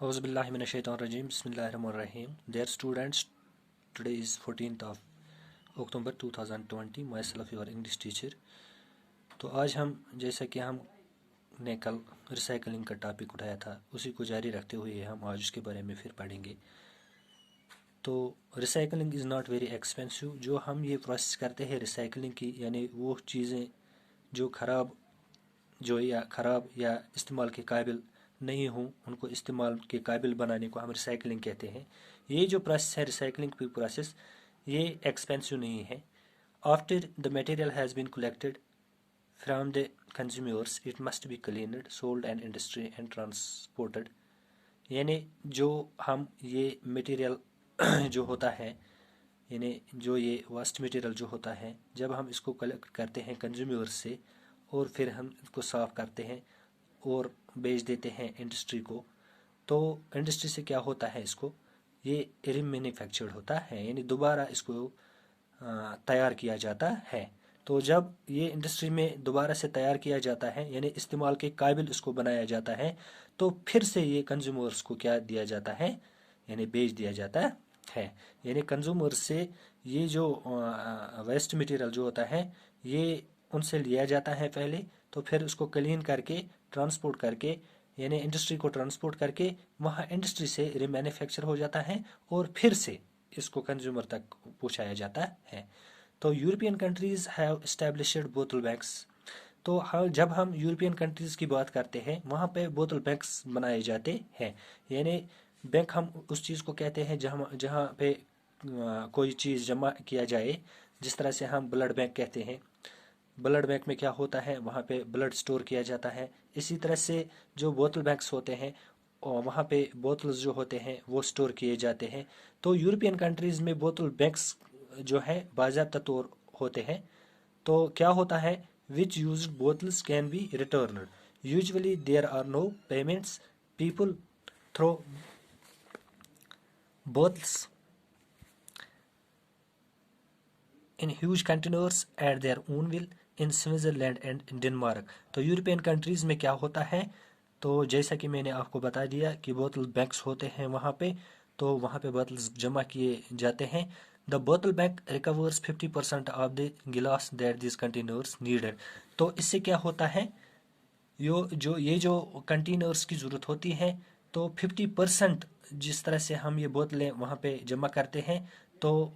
Auzu billahi minash shaitanir rajim. Bismillahirrahmanirrahim. Dear students, today is 14th of October 2020. Myself your English teacher. तो आज हम जैसा कि हम ने कल रिसाइकलिंग का टॉपिक उठाया था, उसी को जारी रखते हुए हम आज उसके बारे में फिर पढ़ेंगे। तो recycling is not very expensive. जो हम ये प्रोसेस करते हैं रिसाइकलिंग की, यानी वो चीज़ें जो ख़राब या इस्तेमाल के काबिल नहीं हूँ, उनको इस्तेमाल के काबिल बनाने को हम रिसाइकलिंग कहते हैं। ये जो प्रोसेस है रिसाइकलिंग की प्रोसेस, ये एक्सपेंसिव नहीं है। After the material has been collected from the consumers it must be cleaned, sold and industry and transported. यानी जो हम ये मटेरियल जो होता है, यानी जो ये वेस्ट मटेरियल जो होता है, जब हम इसको कलेक्ट करते हैं कंज्यूमर्स से और फिर हम इसको साफ़ करते हैं और बेच देते हैं इंडस्ट्री को, तो इंडस्ट्री से क्या होता है, इसको ये रीमैन्युफैक्चर्ड होता है, यानी दोबारा इसको तैयार किया जाता है। तो जब ये इंडस्ट्री में दोबारा से तैयार किया जाता है, यानी इस्तेमाल के काबिल इसको बनाया जाता है, तो फिर से ये कंज्यूमर्स को क्या दिया जाता है, यानी बेच दिया जाता है। यानी कंज्यूमर्स से ये जो वेस्ट मटेरियल जो होता है, ये उनसे लिया जाता है पहले, तो फिर उसको क्लीन करके ट्रांसपोर्ट करके, यानी इंडस्ट्री को ट्रांसपोर्ट करके वहाँ इंडस्ट्री से रीमैन्युफैक्चर हो जाता है और फिर से इसको कंज्यूमर तक पहुँचाया जाता है। तो यूरोपियन कंट्रीज़ हैव एस्टैब्लिश्ड बोतल बैंक्स। तो जब हम यूरोपियन कंट्रीज़ की बात करते हैं, वहाँ पे बोतल बैंक्स बनाए जाते हैं। यानी बैंक हम उस चीज़ को कहते हैं जहाँ पे कोई चीज़ जमा किया जाए, जिस तरह से हम ब्लड बैंक कहते हैं। ब्लड बैंक में क्या होता है, वहाँ पे ब्लड स्टोर किया जाता है। इसी तरह से जो बोतल बैंक्स होते हैं, और वहाँ पे बोतल्स जो होते हैं वो स्टोर किए जाते हैं। तो यूरोपियन कंट्रीज़ में बोतल बैंक्स जो है बाज़ाब्ता तौर होते हैं। तो क्या होता है, which used bottles can be returned, usually there are no payments, people throw bottles in huge containers at their own will in Switzerland and Denmark। तो यूरोपियन कंट्रीज़ में क्या होता है, तो जैसा कि मैंने आपको बता दिया कि बोतल बैंक्स होते हैं वहाँ पे, तो वहाँ पे बोतल्स जमा किए जाते हैं। द बोतल बैंक रिकवर्स 50% ऑफ द गिलास दैट दिस कंटेनर्स नीडेड। तो इससे क्या होता है, ये जो कंटेनर्स की ज़रूरत होती है, तो 50% जिस तरह से हम ये बोतलें वहाँ पे जमा करते हैं, तो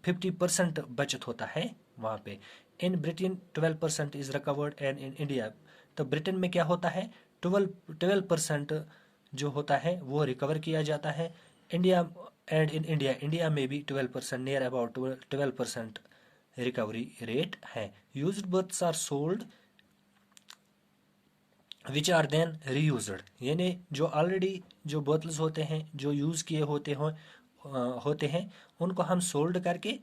50% बचत होता है वहाँ पे। In Britain 12% is recovered and in India, तो ब्रिटेन में क्या होता है, 12% जो होता है वो रिकवर किया जाता है। इंडिया एंड इन इंडिया में भी 12%, नियर अबाउट 12% रिकवरी रेट है। Used bottles are sold which are then reused. यानी जो ऑलरेडी जो बोतल्स होते हैं जो यूज़ किए होते हैं उनको हम सोल्ड करके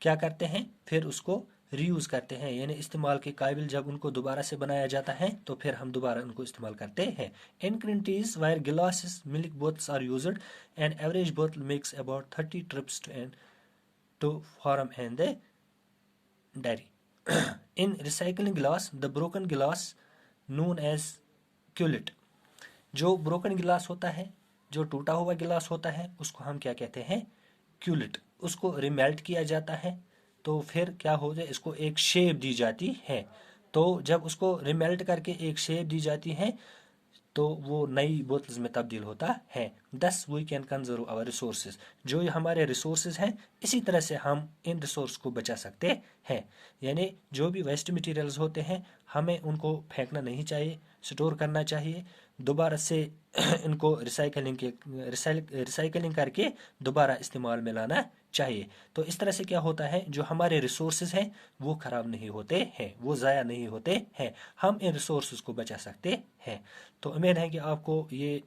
क्या करते हैं, फिर उसको रीयूज़ करते हैं, यानी इस्तेमाल के काबिल जब उनको दोबारा से बनाया जाता है तो फिर हम दोबारा उनको इस्तेमाल करते हैं। In countries where glasses milk bottles are used and average bottle makes about 30 trips to farm and the dairy। In recycling glass the broken glass known as cullet. जो ब्रोकन गिलास होता है, जो टूटा हुआ गिलास होता है, उसको हम क्या कहते हैं, क्यूलिट। उसको रिमेल्ट किया जाता है, तो फिर क्या हो जाए, इसको एक शेप दी जाती है। तो जब उसको रिमेल्ट करके एक शेप दी जाती है, तो वो नई बोतल्स में तब्दील होता है। Thus we can conserve our resources. जो ये हमारे रिसोर्सेज हैं, इसी तरह से हम इन रिसोर्स को बचा सकते हैं। यानी जो भी वेस्ट मटेरियल्स होते हैं, हमें उनको फेंकना नहीं चाहिए, स्टोर करना चाहिए, दोबारा से इनको रिसाइकलिंग करके दोबारा इस्तेमाल में लाना चाहिए। तो इस तरह से क्या होता है, जो हमारे रिसोर्सेज हैं वो ख़राब नहीं होते हैं, वो ज़ाया नहीं होते हैं, हम इन रिसोर्सेज को बचा सकते हैं। तो उम्मीद है कि आपको ये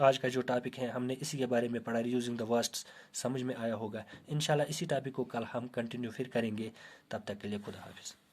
आज का जो टॉपिक है हमने इसी के बारे में पढ़ा, यूजिंग द वर्ड्स, समझ में आया होगा। इंशाल्लाह इसी टॉपिक को कल हम कंटिन्यू फिर करेंगे। तब तक के लिए खुदा हाफिज़।